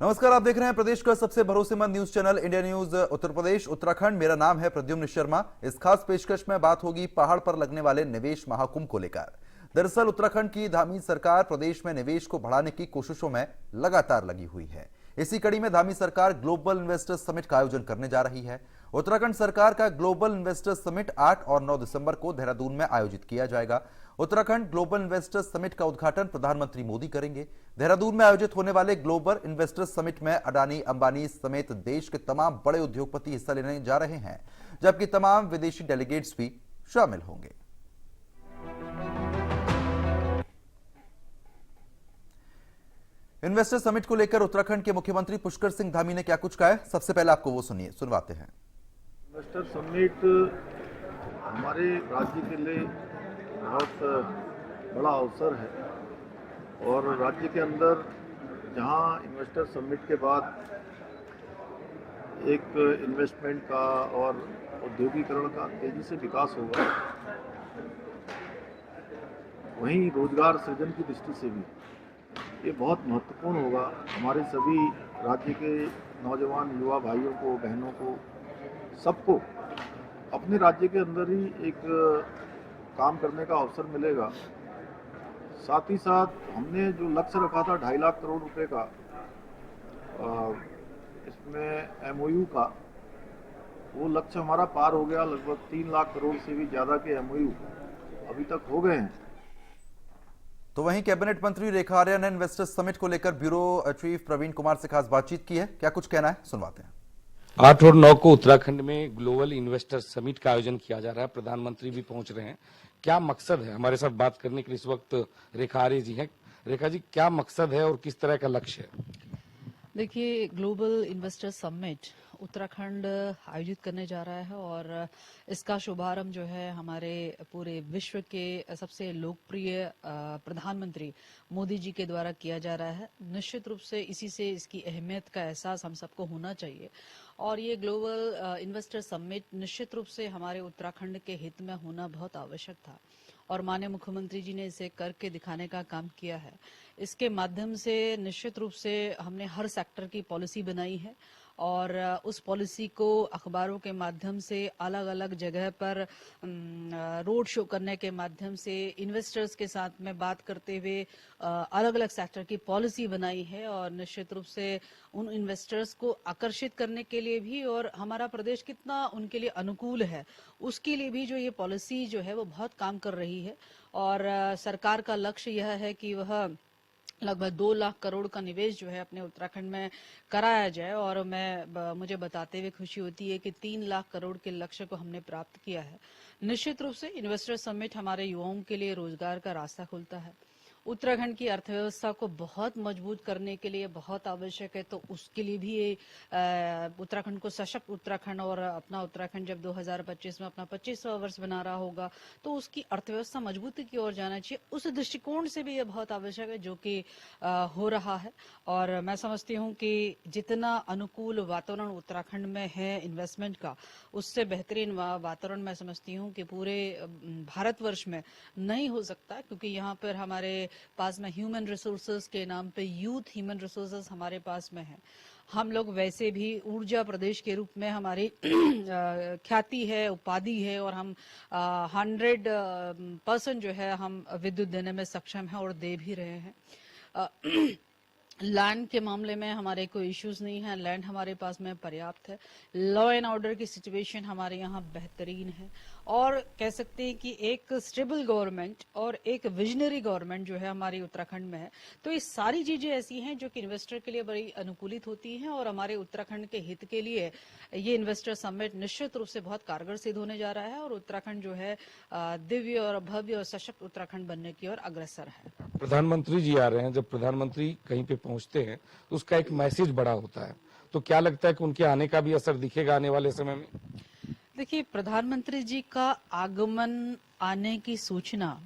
नमस्कार, आप देख रहे हैं प्रदेश का सबसे भरोसेमंद news channel India news Uttar Pradesh Uttarakhand. मेरा नाम है प्रद्युम्न शर्मा। इस खास पेशकश में बात होगी पहाड़ पर लगने वाले निवेश महाकुंभ को लेकर। दरअसल उत्तराखंड की धामी सरकार प्रदेश में निवेश को बढ़ाने की कोशिशों में लगातार लगी हुई है। इसी कड़ी में धामी सरकार ग्लोबल इन्वेस्टर्स समिट का आयोजन करने जा रही है। उत्तराखंड सरकार का ग्लोबल इन्वेस्टर्स समिट 8 और 9 दिसंबर को देहरादून में आयोजित किया जाएगा। उत्तराखंड ग्लोबल इन्वेस्टर्स समिट का उद्घाटन प्रधानमंत्री मोदी करेंगे। देहरादून में आयोजित होने वाले ग्लोबल इन्वेस्टर्स समिट में अडानी, अंबानी समेत देश के तमाम बड़े उद्योगपति हिस्सा लेने जा रहे हैं, जबकि तमाम विदेशी डेलीगेट्स भी शामिल होंगे। इन्वेस्टर समिट को लेकर उत्तराखंड के मुख्यमंत्री पुष्कर सिंह धामी ने क्या कुछ कहा है, सबसे पहले आपको वो सुनवाते हैं। इन्वेस्टर समिट हमारे राज्य के लिए बहुत बड़ा अवसर है और राज्य के अंदर जहां इन्वेस्टर समिट के बाद एक इन्वेस्टमेंट का और औद्योगिकरण का तेजी से विकास होगा, वहीं रोजगार सृजन की दृष्टि से भी ये बहुत महत्वपूर्ण होगा। हमारे सभी राज्य के नौजवान युवा भाइयों को, बहनों को, सबको अपने राज्य के अंदर ही एक काम करने का अवसर मिलेगा। साथ ही साथ हमने जो लक्ष्य रखा था 2.5 लाख करोड़ रुपए का, इसमें एमओयू का, वो लक्ष्य हमारा पार हो गया। लगभग 3 लाख करोड़ से भी ज़्यादा के एमओयू अभी तक हो गए हैं। तो वहीं कैबिनेट मंत्री रेखा आर्या ने इन्वेस्टर्स समिट को लेकर ब्यूरो चीफ प्रवीण कुमार से खास बातचीत की है। क्या कुछ कहना है, सुनवाते हैं। 8 और 9 को उत्तराखंड में ग्लोबल इन्वेस्टर समिट का आयोजन किया जा रहा है। प्रधानमंत्री भी पहुंच रहे हैं। क्या मकसद है? हमारे साथ बात करने के लिए इस वक्त रेखा आर्य जी हैं। रेखा जी, क्या मकसद है और किस तरह का लक्ष्य है? देखिए, ग्लोबल इन्वेस्टर समिट उत्तराखंड आयोजित करने जा रहा है और इसका शुभारंभ जो है हमारे पूरे विश्व के सबसे लोकप्रिय प्रधानमंत्री मोदी जी के द्वारा किया जा रहा है। निश्चित रूप से इसी से इसकी अहमियत का एहसास हम सबको होना चाहिए और ये ग्लोबल इन्वेस्टर समिट निश्चित रूप से हमारे उत्तराखंड के हित में होना बहुत आवश्यक था और माननीय मुख्यमंत्री जी ने इसे करके दिखाने का काम किया है। इसके माध्यम से निश्चित रूप से हमने हर सेक्टर की पॉलिसी बनाई है और उस पॉलिसी को अखबारों के माध्यम से, अलग अलग जगह पर रोड शो करने के माध्यम से, इन्वेस्टर्स के साथ में बात करते हुए अलग अलग सेक्टर की पॉलिसी बनाई है और निश्चित रूप से उन इन्वेस्टर्स को आकर्षित करने के लिए भी और हमारा प्रदेश कितना उनके लिए अनुकूल है उसके लिए भी जो ये पॉलिसी जो है वो बहुत काम कर रही है। और सरकार का लक्ष्य यह है कि वह लगभग 2 लाख करोड़ का निवेश जो है अपने उत्तराखंड में कराया जाए और मुझे बताते हुए खुशी होती है कि 3 लाख करोड़ के लक्ष्य को हमने प्राप्त किया है। निश्चित रूप से इन्वेस्टर समिट हमारे युवाओं के लिए रोजगार का रास्ता खुलता है। उत्तराखंड की अर्थव्यवस्था को बहुत मजबूत करने के लिए बहुत आवश्यक है, तो उसके लिए भी उत्तराखंड को सशक्त उत्तराखंड और अपना उत्तराखंड जब 2025 में अपना 25वां वर्ष बना रहा होगा तो उसकी अर्थव्यवस्था मजबूती की ओर जाना चाहिए। उस दृष्टिकोण से भी यह बहुत आवश्यक है जो कि हो रहा है और मैं समझती हूँ कि जितना अनुकूल वातावरण उत्तराखंड में है इन्वेस्टमेंट का, उससे बेहतरीन वातावरण मैं समझती हूँ कि पूरे भारतवर्ष में नहीं हो सकता, क्योंकि यहाँ पर हमारे पास में ह्यूमन रिसोर्सेज के नाम पे यूथ ह्यूमन रिसोर्सेज हमारे पास में है। हम लोग वैसे भी ऊर्जा प्रदेश के रूप में हमारी ख्याति है, उपाधि है और हम 100% जो है हम विद्युत देने में सक्षम है और दे भी रहे हैं। लैंड के मामले में हमारे कोई इश्यूज नहीं है, लैंड हमारे पास में पर्याप्त है। लॉ एंड ऑर्डर की सिचुएशन हमारे यहाँ बेहतरीन है और कह सकते हैं कि एक स्टेबल गवर्नमेंट और एक विजनरी गवर्नमेंट जो है हमारी उत्तराखंड में है। तो ये सारी चीजें ऐसी हैं जो कि इन्वेस्टर के लिए बड़ी अनुकूलित होती हैं और हमारे उत्तराखंड के हित के लिए ये इन्वेस्टर समिट निश्चित रूप से बहुत कारगर सिद्ध होने जा रहा है और उत्तराखंड जो है दिव्य और भव्य और सशक्त उत्तराखंड बनने की ओर अग्रसर है। प्रधानमंत्री जी आ रहे हैं। जब प्रधानमंत्री कहीं पे पहुंचते हैं तो उसका एक मैसेज बड़ा होता है, तो क्या लगता है कि उनके आने का भी असर दिखेगा आने वाले समय में? देखिए, प्रधानमंत्री जी का आगमन, आने की सूचना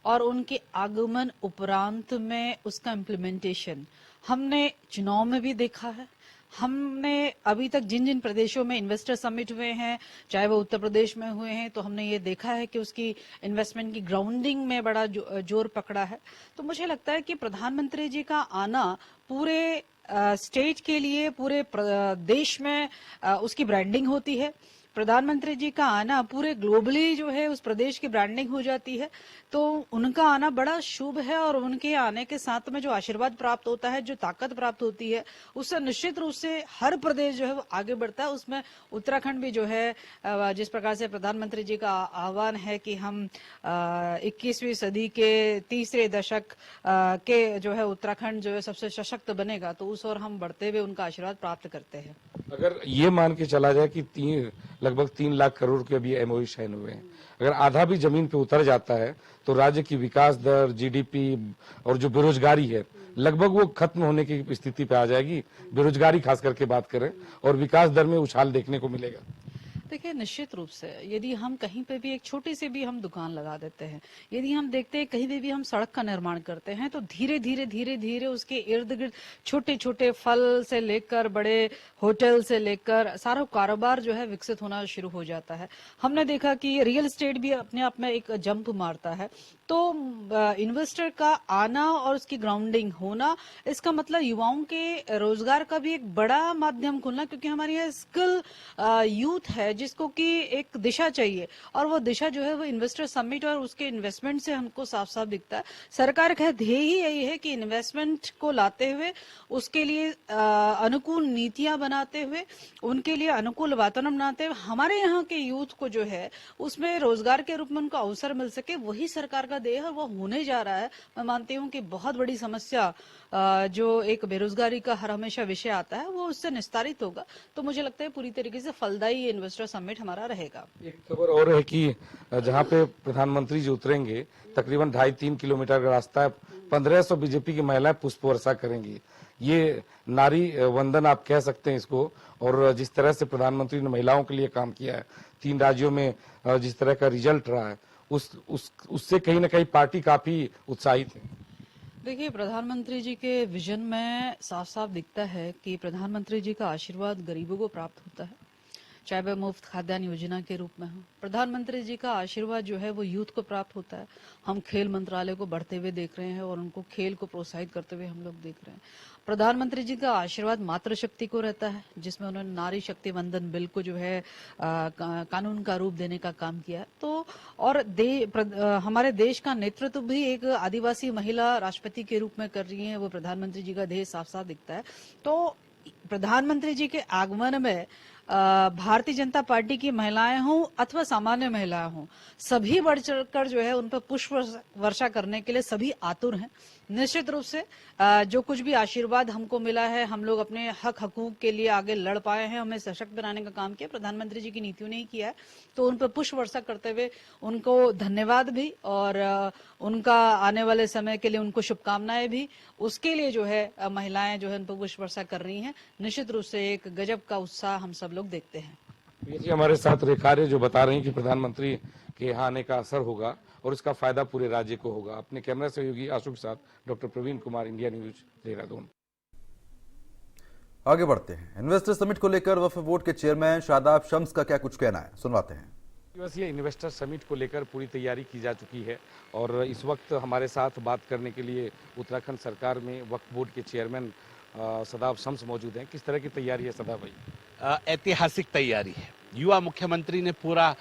और उनके आगमन उपरांत में उसका इम्प्लीमेंटेशन हमने चुनाव में भी देखा है। हमने अभी तक जिन जिन प्रदेशों में इन्वेस्टर समिट हुए हैं, चाहे वो उत्तर प्रदेश में हुए हैं, तो हमने ये देखा है कि उसकी इन्वेस्टमेंट की ग्राउंडिंग में बड़ा जोर पकड़ा है। तो मुझे लगता है कि प्रधानमंत्री जी का आना पूरे स्टेट के लिए पूरे देश में उसकी ब्रांडिंग होती है। प्रधानमंत्री जी का आना पूरे ग्लोबली जो है उस प्रदेश की ब्रांडिंग हो जाती है, तो उनका आना बड़ा शुभ है। और उनके आने के साथ में जो आशीर्वाद प्राप्त होता है, जो ताकत प्राप्त होती है, उससे निश्चित रूप से हर प्रदेश जो है वो आगे बढ़ता है। उसमें उत्तराखंड भी जो है जिस प्रकार से प्रधानमंत्री जी का आह्वान है कि हम 21वीं सदी के तीसरे दशक के जो है उत्तराखंड जो है सबसे सशक्त बनेगा, तो उस ओर हम बढ़ते हुए उनका आशीर्वाद प्राप्त करते हैं। अगर ये मान के चला जाए कि लगभग 3 लाख करोड़ के अभी एमओयू साइन हुए हैं, अगर आधा भी जमीन पे उतर जाता है तो राज्य की विकास दर, जीडीपी और जो बेरोजगारी है लगभग वो खत्म होने की स्थिति पे आ जाएगी। बेरोजगारी खास करके बात करें और विकास दर में उछाल देखने को मिलेगा। देखिए, निश्चित रूप से यदि हम कहीं पे भी एक छोटी सी भी हम दुकान लगा देते हैं, यदि हम देखते हैं कहीं पे भी हम सड़क का निर्माण करते हैं, तो धीरे धीरे उसके इर्द गिर्द छोटे छोटे फल से लेकर बड़े होटल से लेकर सारा कारोबार जो है विकसित होना शुरू हो जाता है। हमने देखा कि रियल एस्टेट भी अपने आप में एक जंप मारता है। तो इन्वेस्टर का आना और उसकी ग्राउंडिंग होना, इसका मतलब युवाओं के रोजगार का भी एक बड़ा माध्यम खुलना, क्योंकि हमारे यहाँ स्किल यूथ है जिसको कि एक दिशा चाहिए, और वो दिशा जो है वो इन्वेस्टर समिट और उसके इन्वेस्टमेंट से हमको साफ साफ दिखता है। सरकार का ध्येय ही यही है कि इन्वेस्टमेंट को लाते हुए उसके लिए अनुकूल नीतियां बनाते हुए, उनके लिए अनुकूल वातावरण बनाते हुए हमारे यहाँ के यूथ को जो है उसमें रोजगार के रूप में उनको अवसर मिल सके, वही सरकार का ध्येय है और वो होने जा रहा है। मैं मानती हूँ कि बहुत बड़ी समस्या जो एक बेरोजगारी का हर हमेशा विषय आता है वो उससे निस्तारित होगा। तो मुझे लगता है पूरी तरीके से फलदायी इन्वेस्टर समिट हमारा रहेगा। एक खबर और है कि जहां पे प्रधानमंत्री जी उतरेंगे तकरीबन 2.5-3 किलोमीटर का रास्ता है, 1500 बीजेपी की महिलाएं पुष्प वर्षा करेंगी। ये नारी वंदन आप कह सकते हैं इसको। और जिस तरह से प्रधानमंत्री ने महिलाओं के लिए काम किया है, 3 राज्यों में जिस तरह का रिजल्ट रहा है, उससे कहीं ना कहीं पार्टी काफी उत्साहित है। देखिए, प्रधानमंत्री जी के विजन में साफ साफ दिखता है कि प्रधानमंत्री जी का आशीर्वाद गरीबों को प्राप्त होता है, चाहे वह मुफ्त खाद्यान्न योजना के रूप में हो। प्रधानमंत्री जी का आशीर्वाद जो है वो यूथ को प्राप्त होता है। हम खेल मंत्रालय को बढ़ते हुए देख रहे हैं और उनको खेल को प्रोत्साहित करते हुए हम लोग देख रहे हैं। प्रधानमंत्री जी का आशीर्वाद मातृशक्ति को रहता है, जिसमें उन्होंने नारी शक्ति वंदन बिल को जो है कानून का रूप देने का काम किया। तो और हमारे देश का नेतृत्व भी एक आदिवासी महिला राष्ट्रपति के रूप में कर रही है, वो प्रधानमंत्री जी का ध्येय साफ साफ दिखता है। तो प्रधानमंत्री जी के आगमन में भारतीय जनता पार्टी की महिलाएं हों अथवा सामान्य महिलाएं हों, सभी बढ़ चढ़कर जो है उन पर पुष्प वर्षा करने के लिए सभी आतुर हैं। निश्चित रूप से जो कुछ भी आशीर्वाद हमको मिला है, हम लोग अपने हक हकूक के लिए आगे लड़ पाए हैं, हमें सशक्त बनाने का काम किया प्रधानमंत्री जी की नीतियों ने ही किया है। तो उन पर पुष्प वर्षा करते हुए उनको धन्यवाद भी और उनका आने वाले समय के लिए उनको शुभकामनाएं भी। उसके लिए जो है महिलाएं जो है उन पर पुष्प वर्षा कर रही हैं। निश्चित रूप से एक गजब का उत्साह हम सब लोग देखते हैं। ये हमारे साथ रेखारे जो बता रही हैं कि प्रधानमंत्री के यहाँ आने का असर होगा और इसका फायदा पूरे राज्य को होगा। अपने कैमरा सहयोगी आशु के साथ doctor Praveen Kumar, India news, Dehradun. आगे बढ़ते हैं। इन्वेस्टर समिट को लेकर वक्फ बोर्ड के चेयरमैन शादाब शम्स का क्या कुछ कहना है, सुनवाते हैं। दिवसीय इन्वेस्टर समिट को लेकर पूरी तैयारी की जा चुकी है और इस वक्त हमारे साथ बात करने के लिए उत्तराखंड सरकार में वक्फ बोर्ड के चेयरमैन शादाब शम्स मौजूद हैं। किस तरह की तैयारी है शादाब भाई? ऐतिहासिक तैयारी है। युवा मुख्यमंत्री ने पूरा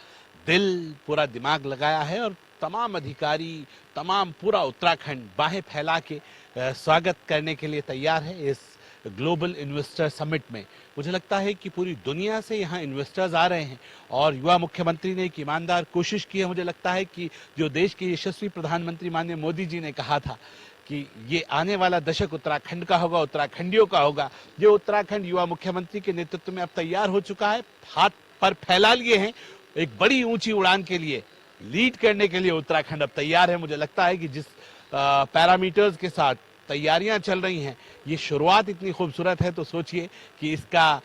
दिल, पूरा दिमाग लगाया है और तमाम अधिकारी, पूरा उत्तराखंड बाहें फैला के स्वागत करने के लिए तैयार है इस ग्लोबल इन्वेस्टर समिट में। मुझे लगता है कि पूरी दुनिया से यहाँ इन्वेस्टर्स आ रहे हैं और युवा मुख्यमंत्री ने एक ईमानदार कोशिश की है। मुझे लगता है कि जो देश के यशस्वी प्रधानमंत्री माननीय मोदी जी ने कहा था कि ये आने वाला दशक उत्तराखंड का होगा, उत्तराखंडियों का होगा, जो उत्तराखंड युवा मुख्यमंत्री के नेतृत्व में अब तैयार हो चुका है, हाथ पर फैला लिए हैं एक बड़ी ऊंची उड़ान के लिए, लीड करने के लिए उत्तराखंड अब तैयार है। मुझे लगता है कि जिस पैरामीटर्स के साथ तैयारियां चल रही हैं, ये शुरुआत इतनी खूबसूरत है, तो सोचिए कि इसका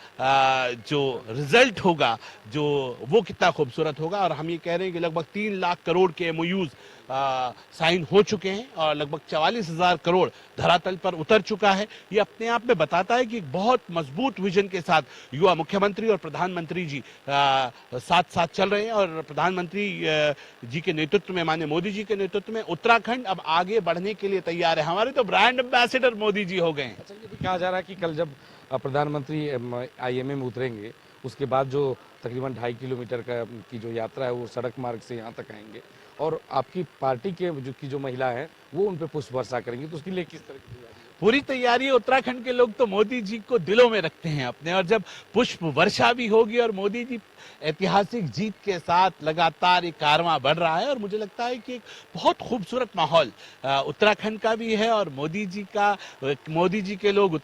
जो रिजल्ट होगा वो कितना खूबसूरत होगा। और हम ये कह रहे हैं कि लगभग 3 लाख करोड़ के एमओयूज साइन हो चुके हैं और लगभग 44,000 करोड़ धरातल पर उतर चुका है। ये अपने आप में बताता है कि एक बहुत मजबूत विजन के साथ युवा मुख्यमंत्री और प्रधानमंत्री जी साथ साथ चल रहे हैं और प्रधानमंत्री जी के नेतृत्व में, माननीय मोदी जी के नेतृत्व में उत्तराखंड अब आगे बढ़ने के लिए तैयार है। हमारे तो ब्रांड एम्बेसडर मोदी जी हो गए हैं। अच्छा, ये भी कहा जा रहा है कि कल जब प्रधानमंत्री आईएमए में उतरेंगे उसके बाद जो तकरीबन 2.5 किलोमीटर की जो यात्रा है वो सड़क मार्ग से यहाँ तक आएंगे और आपकी पार्टी के जो महिला है वो उन पर पुष्प वर्षा करेंगी, तो उसके लिए किस तरह की तैयारी? पूरी तैयारी है। उत्तराखंड के लोग तो मोदी जी को दिलों में रखते हैं अपने, और जब पुष्प वर्षा भी होगी और मोदी जी ऐतिहासिक जीत के साथ लगातार ये कारवां बढ़ रहा है, और मुझे लगता है कि एक बहुत खूबसूरत माहौल उत्तराखंड का भी है। और मोदी जी के लोग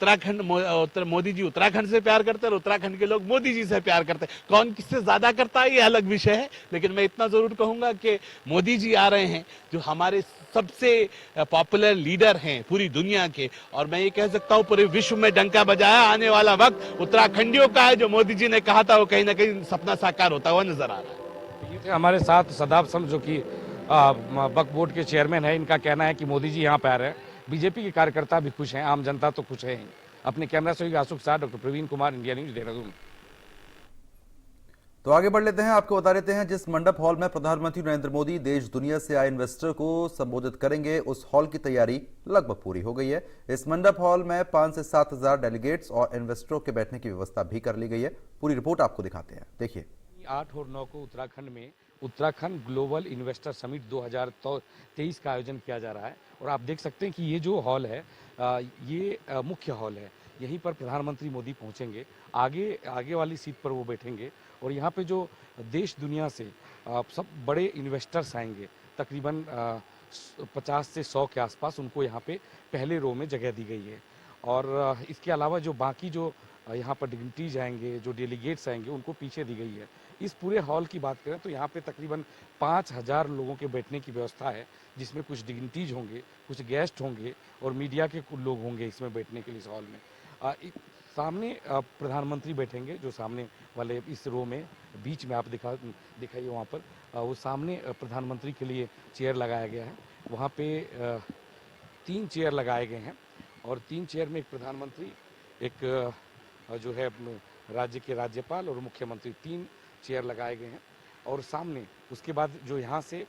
मोदी जी उत्तराखंड से प्यार करते हैं और उत्तराखंड के लोग मोदी जी से प्यार करते हैं। कौन किससे ज्यादा करता है ये अलग विषय है, लेकिन मैं इतना जरूर कहूंगा कि मोदी जी आ रहे हैं जो हमारे सबसे पॉपुलर लीडर हैं पूरी दुनिया के, और मैं ये कह सकता हूं पूरे विश्व में डंका बजाया। आने वाला वक्त उत्तराखंडियों का है, जो मोदी जी ने कहा था वो कहीं ना कहीं सपना साकार होता हुआ नजर आ रहा है। ये थे हमारे साथ सदाब सम जो कि वक्फ बोर्ड के चेयरमैन है। इनका कहना है कि मोदी जी यहाँ पे आ रहे हैं, बीजेपी के कार्यकर्ता भी खुश हैं, आम जनता तो खुश है ही। अपने कैमरा सहयोगी आशुक साथ doctor Praveen Kumar, India news, Dehradun. तो आगे बढ़ लेते हैं, आपको बता देते हैं जिस मंडप हॉल में प्रधानमंत्री नरेंद्र मोदी देश दुनिया से आए इन्वेस्टर को संबोधित करेंगे उस हॉल की तैयारी लगभग पूरी हो गई है। इस मंडप हॉल में 5 से 7 हजार डेलीगेट्स और इन्वेस्टरों के बैठने की व्यवस्था भी कर ली गई है। पूरी रिपोर्ट आपको दिखाते हैं, देखिए। 8 और 9 को उत्तराखंड में उत्तराखंड ग्लोबल इन्वेस्टर समिट 2023 का आयोजन किया जा रहा है और आप देख सकते हैं कि ये जो हॉल है ये मुख्य हॉल है। यहीं पर प्रधानमंत्री मोदी पहुंचेंगे, आगे वाली सीट पर वो बैठेंगे और यहाँ पे जो देश दुनिया से सब बड़े इन्वेस्टर्स आएंगे, तकरीबन 50 से 100 के आसपास, उनको यहाँ पे पहले रो में जगह दी गई है। और इसके अलावा जो बाकी जो यहाँ पर डिग्निटीज आएंगे, जो डेलीगेट्स आएंगे, उनको पीछे दी गई है। इस पूरे हॉल की बात करें तो यहाँ पे तकरीबन 5000 लोगों के बैठने की व्यवस्था है, जिसमें कुछ डिग्निटीज होंगे, कुछ गेस्ट होंगे और मीडिया के कुछ लोग होंगे इसमें बैठने के लिए इस हॉल में। सामने प्रधानमंत्री बैठेंगे, जो सामने वाले इस रो में बीच में आप दिखाइए वहाँ पर वो सामने प्रधानमंत्री के लिए चेयर लगाया गया है। वहाँ पे 3 चेयर लगाए गए हैं और 3 चेयर में एक प्रधानमंत्री, एक जो है राज्य के राज्यपाल और मुख्यमंत्री, 3 चेयर लगाए गए हैं। और सामने उसके बाद जो यहाँ से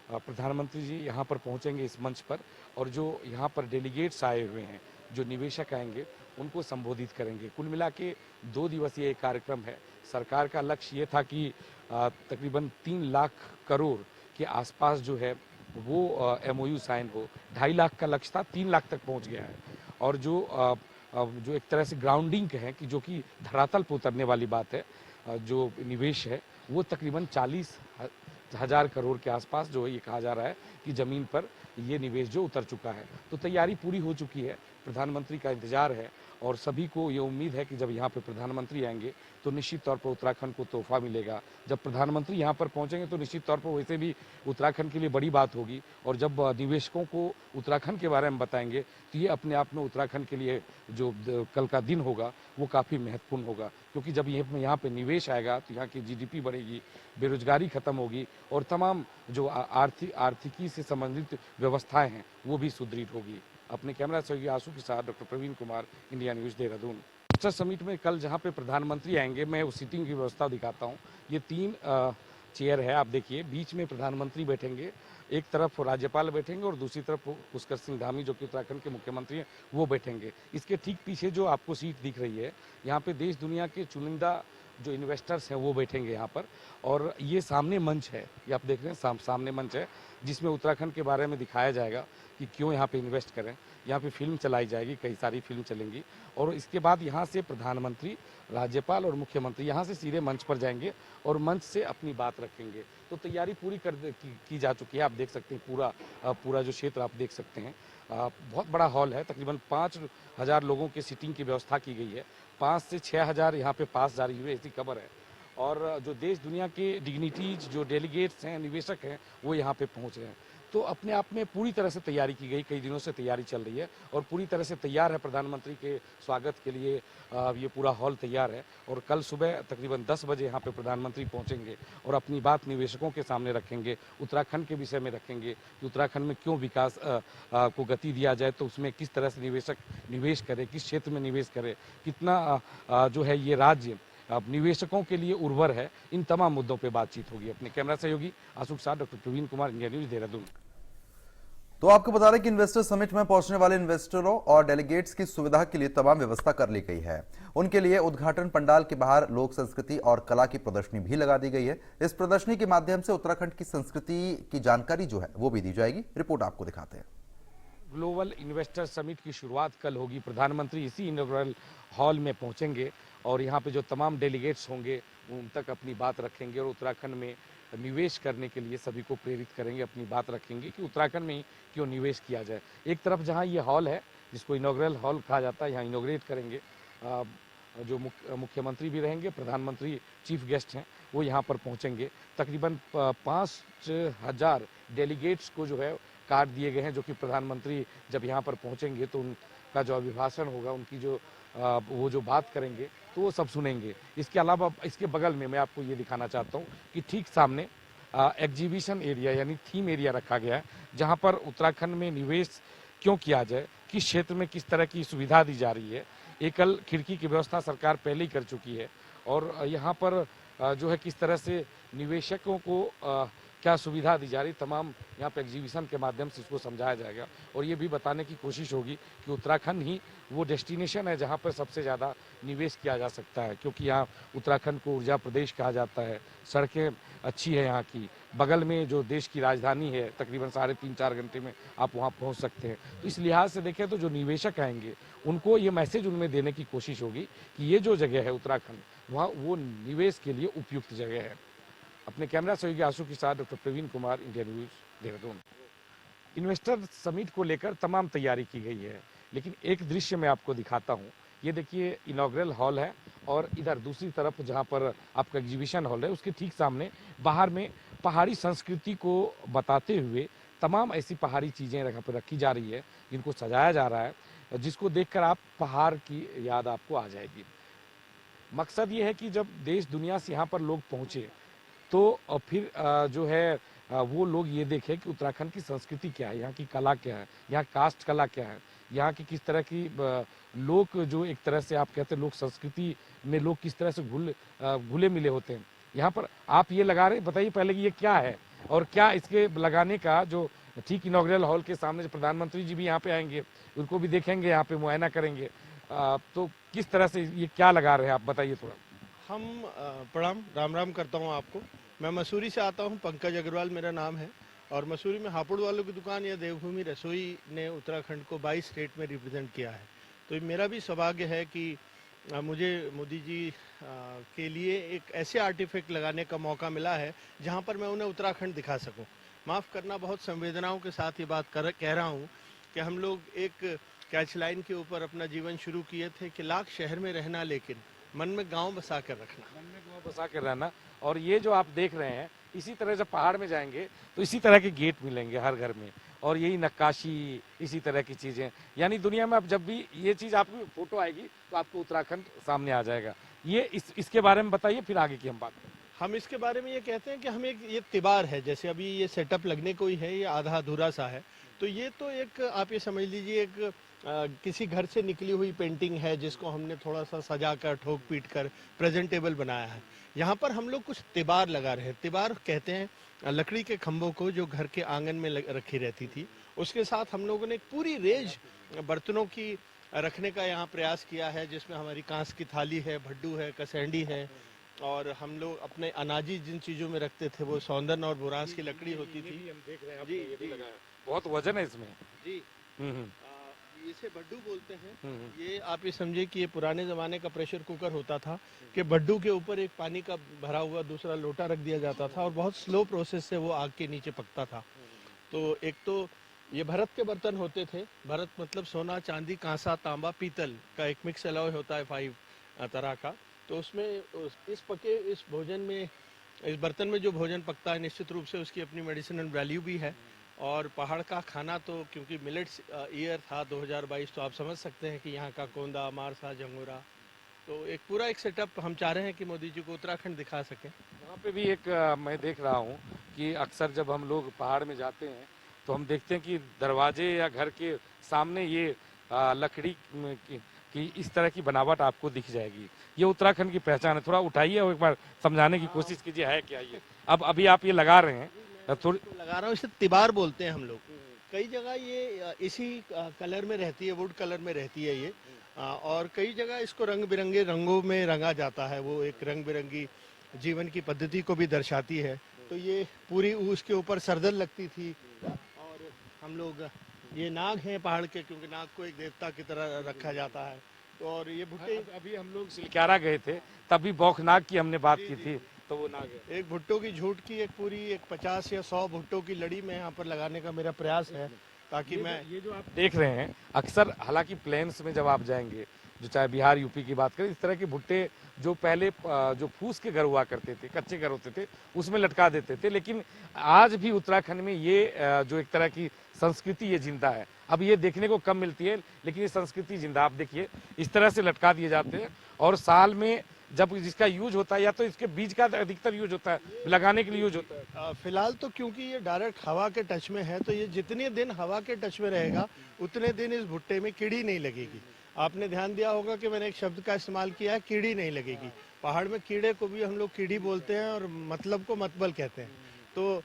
प्रधानमंत्री जी यहाँ पर पहुँचेंगे इस मंच पर, और जो यहाँ पर डेलीगेट्स आए हुए हैं, जो निवेशक आएंगे, उनको संबोधित करेंगे। कुल मिला के 2 दिवसीय कार्यक्रम है। सरकार का लक्ष्य ये था कि तकरीबन 3 लाख करोड़ के आसपास जो है वो MOU साइन हो। 2.5 लाख का लक्ष्य था, 3 लाख तक पहुंच गया है। और जो एक तरह से ग्राउंडिंग है कि जो कि धरातल पर उतरने वाली बात है, जो निवेश है वो तकरीबन 40,000 करोड़ के आसपास जो है ये कहा जा रहा है कि जमीन पर ये निवेश जो उतर चुका है। तो तैयारी पूरी हो चुकी है, प्रधानमंत्री का इंतजार है और सभी को ये उम्मीद है कि जब यहाँ पे प्रधानमंत्री आएंगे तो निश्चित तौर पर उत्तराखंड को तोहफा मिलेगा। जब प्रधानमंत्री यहाँ पर पहुँचेंगे तो निश्चित तौर पर वैसे भी उत्तराखंड के लिए बड़ी बात होगी, और जब निवेशकों को उत्तराखंड के बारे में बताएंगे तो ये अपने आप में उत्तराखंड के लिए जो कल का दिन होगा वो काफ़ी महत्वपूर्ण होगा, क्योंकि जब यहाँ पे निवेश आएगा तो यहाँ की GDP बढ़ेगी, बेरोजगारी खत्म होगी और तमाम जो आर्थिकी से संबंधित व्यवस्थाएं हैं वो भी सुदृढ़ होगी। अपने कैमरा सहयोगी आशु के साथ doctor Praveen Kumar, India news, Dehradun. Investor summit में कल जहां पे प्रधानमंत्री आएंगे, मैं उस सीटिंग की व्यवस्था दिखाता हूं। ये 3 चेयर है, आप देखिए। बीच में प्रधानमंत्री बैठेंगे, एक तरफ राज्यपाल बैठेंगे और दूसरी तरफ पुष्कर सिंह धामी जो कि उत्तराखंड के मुख्यमंत्री हैं वो बैठेंगे। इसके ठीक पीछे जो आपको सीट दिख रही है, यहाँ पे देश दुनिया के चुनिंदा जो इन्वेस्टर्स हैं वो बैठेंगे यहाँ पर। और ये सामने मंच है, ये आप देख रहे हैं सामने मंच है, जिसमें उत्तराखंड के बारे में दिखाया जाएगा कि क्यों यहाँ पे इन्वेस्ट करें। यहाँ पे फिल्म चलाई जाएगी, कई सारी फिल्म चलेंगी और इसके बाद यहाँ से प्रधानमंत्री, राज्यपाल और मुख्यमंत्री यहाँ से सीधे मंच पर जाएंगे और मंच से अपनी बात रखेंगे। तो तैयारी पूरी की जा चुकी है। आप देख सकते हैं पूरा जो क्षेत्र आप देख सकते हैं, बहुत बड़ा हॉल है। तकरीबन 5000 लोगों की सीटिंग की व्यवस्था की गई है। 5 से 6000 यहाँ पे पास जारी हुए, ऐसी खबर है। और जो देश दुनिया के डिग्निटीज, जो डेलीगेट्स हैं, निवेशक हैं, वो यहाँ पे पहुँच रहे हैं। तो अपने आप में पूरी तरह से तैयारी की गई, कई दिनों से तैयारी चल रही है और पूरी तरह से तैयार है। प्रधानमंत्री के स्वागत के लिए ये पूरा हॉल तैयार है और कल सुबह तकरीबन 10 बजे यहाँ पे प्रधानमंत्री पहुँचेंगे और अपनी बात निवेशकों के सामने रखेंगे, उत्तराखंड के विषय में रखेंगे कि उत्तराखंड में क्यों विकास को गति दिया जाए, तो उसमें किस तरह से निवेशक निवेश करे, किस क्षेत्र में निवेश करे, कितना जो है ये राज्य निवेशकों के लिए उर्वर है। इन तमाम मुद्दों पे बातचीत होगी। अपने कैमरा सहयोगी आशुक साथ doctor Praveen Kumar, India news, Dehradun. तो आपको बता दें कि इन्वेस्टर समिट में पहुंचने वाले इन्वेस्टरों और डेलीगेट्स की सुविधा के लिए तमाम व्यवस्था कर ली गई है। उनके लिए उद्घाटन पंडाल के बाहर लोक संस्कृति और कला की प्रदर्शनी भी लगा दी गई है। इस प्रदर्शनी के माध्यम से उत्तराखंड की संस्कृति की जानकारी जो है वो भी दी जाएगी। रिपोर्ट आपको दिखाते हैं। ग्लोबल इन्वेस्टर समिट की शुरुआत कल होगी। प्रधानमंत्री इसी इनॉग्रल हॉल में पहुंचेंगे और यहाँ पे जो तमाम डेलीगेट्स होंगे उन तक अपनी बात रखेंगे और उत्तराखंड में निवेश करने के लिए सभी को प्रेरित करेंगे, अपनी बात रखेंगे कि उत्तराखंड में ही क्यों निवेश किया जाए। एक तरफ जहाँ ये हॉल है जिसको इनॉग्रल हॉल कहा जाता है, यहाँ इनॉग्रेट करेंगे। जो मुख्यमंत्री भी रहेंगे, प्रधानमंत्री चीफ गेस्ट हैं, वो यहाँ पर पहुँचेंगे। तकरीबन 5000 डेलीगेट्स को जो है कार्ड दिए गए हैं, जो कि प्रधानमंत्री जब यहाँ पर पहुँचेंगे तो उनका जो अभिभाषण होगा, उनकी जो वो जो बात करेंगे तो वो सब सुनेंगे। इसके अलावा इसके बगल में मैं आपको ये दिखाना चाहता हूँ कि ठीक सामने एग्जीबिशन एरिया यानी थीम एरिया रखा गया है, जहाँ पर उत्तराखंड में निवेश क्यों किया जाए, किस क्षेत्र में किस तरह की सुविधा दी जा रही है। एकल खिड़की की व्यवस्था सरकार पहले ही कर चुकी है और यहाँ पर जो है किस तरह से निवेशकों को क्या सुविधा दी जा रही, तमाम यहाँ पे एग्जीबिशन के माध्यम से इसको समझाया जाएगा। और ये भी बताने की कोशिश होगी कि उत्तराखंड ही वो डेस्टिनेशन है जहाँ पर सबसे ज़्यादा निवेश किया जा सकता है, क्योंकि यहाँ उत्तराखंड को ऊर्जा प्रदेश कहा जाता है। सड़कें अच्छी है यहाँ की, बगल में जो देश की राजधानी है, तकरीबन 3.5-4 घंटे में आप वहाँ पहुँच सकते हैं। तो इस लिहाज से देखें तो जो निवेशक आएंगे उनको ये मैसेज उनमें देने की कोशिश होगी कि ये जो जगह है उत्तराखंड, वहाँ वो निवेश के लिए उपयुक्त जगह है। अपने कैमरा सहयोगी आशु के साथ doctor Praveen Kumar, India news, Dehradun. Investor summit को लेकर तमाम तैयारी की गई है, लेकिन एक दृश्य मैं आपको दिखाता हूँ। ये देखिए इनॉग्रल हॉल है और इधर दूसरी तरफ जहाँ पर आपका एग्जीबिशन हॉल है, उसके ठीक सामने बाहर में पहाड़ी संस्कृति को बताते हुए तमाम ऐसी पहाड़ी चीज़ें यहाँ पर रखी जा रही है, जिनको सजाया जा रहा है, जिसको देखकर आप पहाड़ की याद आपको आ जाएगी। मकसद ये है कि जब देश दुनिया से यहाँ पर लोग पहुँचे तो फिर जो है वो लोग ये देखें कि उत्तराखंड की संस्कृति क्या है, यहाँ की कला क्या है, यहाँ कास्ट कला क्या है, यहाँ की किस तरह की लोग, जो एक तरह से आप कहते हैं लोक संस्कृति में लोग किस तरह से घुले मिले होते हैं। यहाँ पर आप ये लगा रहे, बताइए पहले कि ये क्या है और क्या इसके लगाने का जो ठीक इनॉग्रल हॉल के सामने जो प्रधानमंत्री जी भी यहाँ पे आएंगे, उनको भी देखेंगे, यहाँ पे मुआयना करेंगे। तो किस तरह से ये क्या लगा रहे हैं आप बताइए थोड़ा। हम प्रणाम, राम राम करता हूं आपको। मैं मसूरी से आता हूं, पंकज अग्रवाल मेरा नाम है और मसूरी में हापुड़ वालों की दुकान या देवभूमि रसोई ने उत्तराखंड को 22 स्टेट में रिप्रेजेंट किया है। तो मेरा भी सौभाग्य है कि मुझे मोदी जी के लिए एक ऐसे आर्टिफैक्ट लगाने का मौका मिला है जहां पर मैं उन्हें उत्तराखंड दिखा सकूं। माफ़ करना, बहुत संवेदनाओं के साथ ये बात कह रहा हूँ कि हम लोग एक कैच लाइन के ऊपर अपना जीवन शुरू किए थे कि लाख शहर में रहना लेकिन मन में गांव बसा कर रखना, मन में गांव बसा कर रहना। और ये जो आप देख रहे हैं, इसी तरह जब पहाड़ में जाएंगे तो इसी तरह के गेट मिलेंगे हर घर में, और यही नक्काशी, इसी तरह की चीजें। यानी दुनिया में अब जब भी ये चीज आपकी फोटो आएगी तो आपको उत्तराखंड सामने आ जाएगा। ये इसके बारे में बताइए, फिर आगे की हम बात करें। हम इसके बारे में ये कहते हैं कि हम एक ये त्योहार है, जैसे अभी ये सेटअप लगने को ही है, ये आधा अधूरा सा है, तो ये तो एक आप ये समझ लीजिए एक किसी घर से निकली हुई पेंटिंग है जिसको हमने थोड़ा सा सजा कर ठोक पीट कर प्रेजेंटेबल बनाया है। यहाँ पर हम लोग कुछ तिबार लगा रहे हैं। तिबार कहते हैं लकड़ी के खंभों को जो घर के आंगन में रखी रहती थी। उसके साथ हम लोगों ने एक पूरी रेंज बर्तनों की रखने का यहाँ प्रयास किया है, जिसमें हमारी कांस की थाली है, भड्डू है, कसैंडी है, और हम लोग अपने अनाजी जिन चीजों में रखते थे वो सौंदन और बुरांस की लकड़ी होती थी। हम देख रहे हैं, जी, ये भी लगाया, बहुत वजन है इसमें जी। इसे भड्डू बोलते हैं। ये आप ये समझिए कि ये पुराने जमाने का प्रेशर कुकर होता था कि भड्डू के ऊपर एक पानी का भरा हुआ दूसरा लोटा रख दिया जाता था और बहुत स्लो प्रोसेस से वो आग के नीचे पकता था। तो एक तो ये भरत के बर्तन होते थे। भरत मतलब सोना, चांदी, कांसा, तांबा, पीतल का एक मिक्स अलॉय होता है 5 तरह का। तो उसमें इस भोजन में, इस बर्तन में जो भोजन पकता है निश्चित रूप से उसकी अपनी मेडिसिनल वैल्यू भी है। और पहाड़ का खाना तो क्योंकि मिलेट्स ईयर था 2022, तो आप समझ सकते हैं कि यहाँ का कोंदा, मारसा, जंगोरा, तो एक पूरा एक सेटअप हम चाह रहे हैं कि मोदी जी को उत्तराखंड दिखा सकें। वहाँ पे भी एक मैं देख रहा हूँ कि अक्सर जब हम लोग पहाड़ में जाते हैं तो हम देखते हैं कि दरवाजे या घर के सामने ये लकड़ी की इस तरह की बनावट आपको दिख जाएगी। ये उत्तराखंड की पहचान है। थोड़ा उठाइए और एक बार समझाने की कोशिश कीजिए है क्या ये। अब अभी आप ये लगा रहे हैं, थोड़ी लगा रहा हूँ, इसे तिबार बोलते हैं हम लोग। कई जगह ये इसी कलर में रहती है, वुड कलर में रहती है ये। और कई जगह इसको रंग बिरंगे रंगों में रंगा जाता है, वो एक रंग बिरंगी जीवन की पद्धति को भी दर्शाती है। तो ये पूरी उसके ऊपर सरदल लगती थी। और हम लोग, ये नाग हैं पहाड़ के, क्योंकि नाग को एक देवता की तरह रखा जाता है। तो और ये भुट्टे, अभी हम लोग सिलक्यारा गए थे, तभी बौखनाग की हमने बात की थी, तो वो नाग है। एक भुट्टो की झूठ की एक पूरी एक 50 या 100 भुट्टो की लड़ी में यहाँ पर लगाने का मेरा प्रयास है, ताकि मैं ये जो आप देख रहे हैं, अक्सर हालांकि प्लेन्स में जब आप जाएंगे, जो चाहे बिहार यूपी की बात करें, इस तरह के भुट्टे जो पहले जो फूस के घर हुआ करते थे, कच्चे घर होते थे, उसमें लटका देते थे। लेकिन आज भी उत्तराखंड में ये जो एक तरह की संस्कृति ये जिंदा है। अब ये देखने को कम मिलती है, लेकिन ये संस्कृति जिंदा, आप देखिए इस तरह से लटका दिए जाते हैं। और साल में जब जिसका यूज होता है, या तो इसके बीज का अधिकतर यूज होता है, लगाने के लिए यूज होता है। फिलहाल तो क्योंकि ये डायरेक्ट हवा के टच में है, तो ये जितने दिन हवा के टच में रहेगा उतने दिन इस भुट्टे में कीड़ी नहीं लगेगी। आपने ध्यान दिया होगा कि मैंने एक शब्द का इस्तेमाल किया है, कीड़ी नहीं लगेगी। पहाड़ में कीड़े को भी हम लोग कीड़ी बोलते हैं और मतलब को मतबल कहते हैं। तो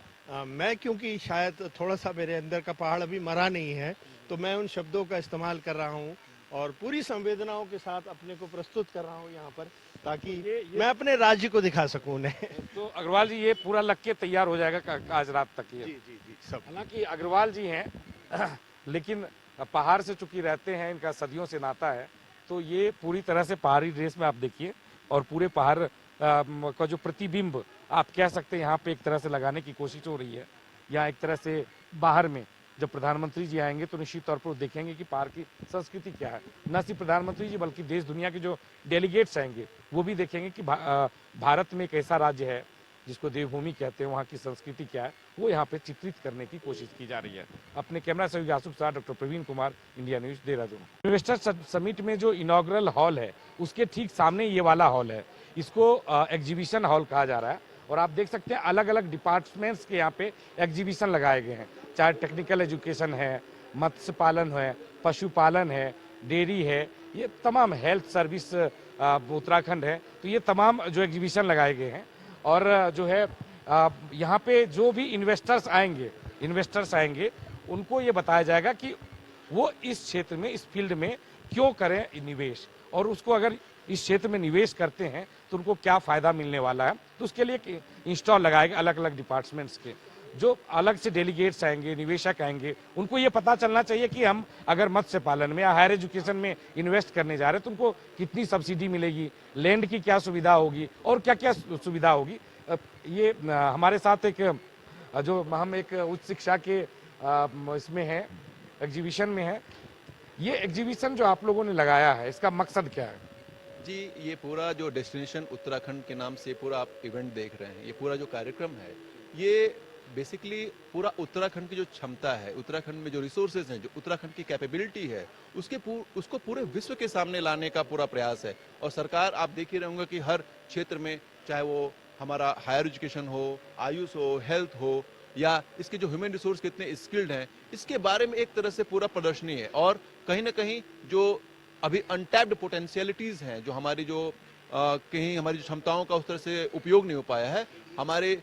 मैं, क्योंकि शायद थोड़ा सा मेरे अंदर का पहाड़ अभी मरा नहीं है, तो मैं उन शब्दों का इस्तेमाल कर रहा हूँ और पूरी संवेदनाओं के साथ अपने को प्रस्तुत कर रहा हूँ यहाँ पर, ताकि मैं अपने राज्य को दिखा सकूं उन्हें। तो अग्रवाल जी, ये पूरा लग के तैयार हो जाएगा आज रात तक ये? जी जी जी, सब। हालांकि अग्रवाल जी हैं लेकिन पहाड़ से चूंकि रहते हैं, इनका सदियों से नाता है, तो ये पूरी तरह से पहाड़ी ड्रेस में आप देखिए, और पूरे पहाड़ का जो प्रतिबिंब आप कह सकते हैं यहाँ पे एक तरह से लगाने की कोशिश हो रही है। यहाँ एक तरह से बाहर में जब प्रधानमंत्री जी आएंगे तो निश्चित तौर पर वो देखेंगे कि पहाड़ की संस्कृति क्या है। न सिर्फ प्रधानमंत्री जी, बल्कि देश दुनिया के जो डेलीगेट्स आएंगे वो भी देखेंगे कि भारत में एक ऐसा राज्य है जिसको देवभूमि कहते हैं, वहाँ की संस्कृति क्या है, वो यहाँ पे चित्रित करने की कोशिश की जा रही है। अपने कैमरा सहयोगी आसुफ साथ, doctor Praveen Kumar, India news, Dehradun. Investor summit में जो इनॉग्रल हॉल है, उसके ठीक सामने ये वाला हॉल है। इसको एग्जीबिशन हॉल कहा जा रहा है, और आप देख सकते हैं अलग अलग डिपार्टमेंट्स के यहाँ पे एग्जीबिशन लगाए गए हैं। चाहे टेक्निकल एजुकेशन है, मत्स्य पालन है, पशुपालन है, डेयरी है, ये तमाम हेल्थ सर्विस उत्तराखंड है, तो ये तमाम जो एग्जीबिशन लगाए गए हैं। और जो है यहाँ पे जो भी इन्वेस्टर्स आएंगे उनको ये बताया जाएगा कि वो इस क्षेत्र में, इस फील्ड में क्यों करें निवेश, और उसको अगर इस क्षेत्र में निवेश करते हैं तो उनको क्या फायदा मिलने वाला है। तो उसके लिए इंस्टॉल लगाएगा अलग अलग डिपार्टमेंट्स के। जो अलग से डेलीगेट्स आएंगे, निवेशक आएंगे, उनको ये पता चलना चाहिए कि हम अगर मत्स्य पालन में या हायर एजुकेशन में इन्वेस्ट करने जा रहे हैं तो उनको कितनी सब्सिडी मिलेगी, लैंड की क्या सुविधा होगी और क्या क्या सुविधा होगी। ये हमारे साथ एक जो हम एक उच्च शिक्षा के इसमें है, एग्जीबिशन में है। ये एग्जीबिशन जो आप लोगों ने लगाया है, इसका मकसद क्या है? जी, ये पूरा जो डेस्टिनेशन उत्तराखंड के नाम से पूरा आप इवेंट देख रहे हैं, ये पूरा जो कार्यक्रम है, ये बेसिकली पूरा उत्तराखंड की जो क्षमता है, उत्तराखंड में जो रिसोर्सेज हैं, जो उत्तराखंड की कैपेबिलिटी है, उसको पूरे विश्व के सामने लाने का पूरा प्रयास है। और सरकार, आप देख ही रहे होंगे कि हर क्षेत्र में, चाहे वो हमारा हायर एजुकेशन हो, आयुष हो, हेल्थ हो, या इसके जो ह्यूमन रिसोर्स कितने स्किल्ड हैं, इसके बारे में एक तरह से पूरा प्रदर्शनी है। और कहीं ना कहीं जो अभी अनटैप्ड पोटेंशियलिटीज हैं, जो हमारी जो कहीं हमारी जो क्षमताओं का उस तरह से उपयोग नहीं हो पाया है, हमारे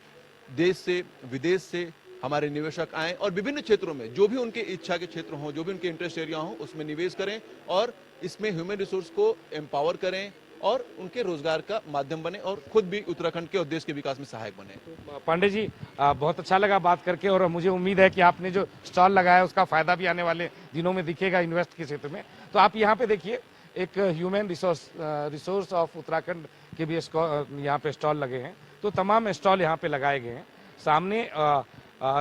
देश से, विदेश से हमारे निवेशक आएं और विभिन्न क्षेत्रों में जो भी उनके इच्छा के क्षेत्र हों, जो भी उनके इंटरेस्ट एरिया हों, उसमें निवेश करें और इसमें ह्यूमन रिसोर्स को एम्पावर करें और उनके रोजगार का माध्यम बने और खुद भी उत्तराखंड के और देश के विकास में सहायक बने। तो पांडे जी, बहुत अच्छा लगा बात करके, और मुझे उम्मीद है कि आपने जो स्टॉल लगाया उसका फायदा भी आने वाले दिनों में दिखेगा इन्वेस्ट के क्षेत्र में। तो आप यहाँ पे देखिए, एक ह्यूमन रिसोर्स ऑफ उत्तराखंड के भी यहाँ पे स्टॉल लगे हैं। तो तमाम स्टॉल यहाँ पे लगाए गए हैं। सामने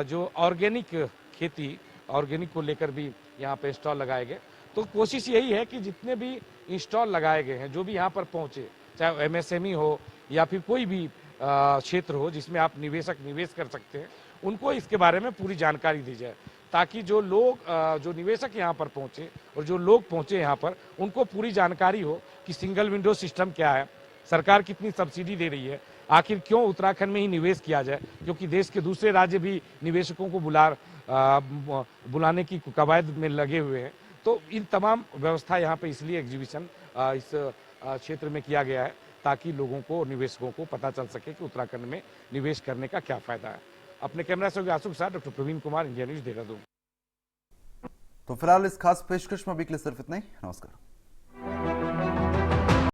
जो ऑर्गेनिक खेती, ऑर्गेनिक को लेकर भी यहाँ पे स्टॉल लगाए गए। तो कोशिश यही है कि जितने भी इंस्टॉल लगाए गए हैं, जो भी यहाँ पर पहुंचे, चाहे एमएसएमई हो या फिर कोई भी क्षेत्र हो जिसमें आप निवेशक निवेश कर सकते हैं, उनको इसके बारे में पूरी जानकारी दी जाए, ताकि जो लोग जो निवेशक यहाँ पर पहुंचे और जो लोग पहुंचे यहाँ पर, उनको पूरी जानकारी हो कि सिंगल विंडो सिस्टम क्या है, सरकार कितनी सब्सिडी दे रही है, आखिर क्यों उत्तराखंड में ही निवेश किया जाए, क्योंकि देश के दूसरे राज्य भी निवेशकों को बुलाने की कवायद में लगे हुए हैं। तो इन तमाम व्यवस्था यहाँ पे इसलिए एग्जीबिशन इस क्षेत्र में किया गया है, ताकि लोगों को, निवेशकों को पता चल सके कि उत्तराखंड में निवेश करने का क्या फायदा है। अपने कैमरा से आसुफ साथ, doctor Praveen Kumar, India news, Dehradun. तो फिलहाल इस खास पेशकश में अभी के लिए सिर्फ इतना ही। नमस्कार।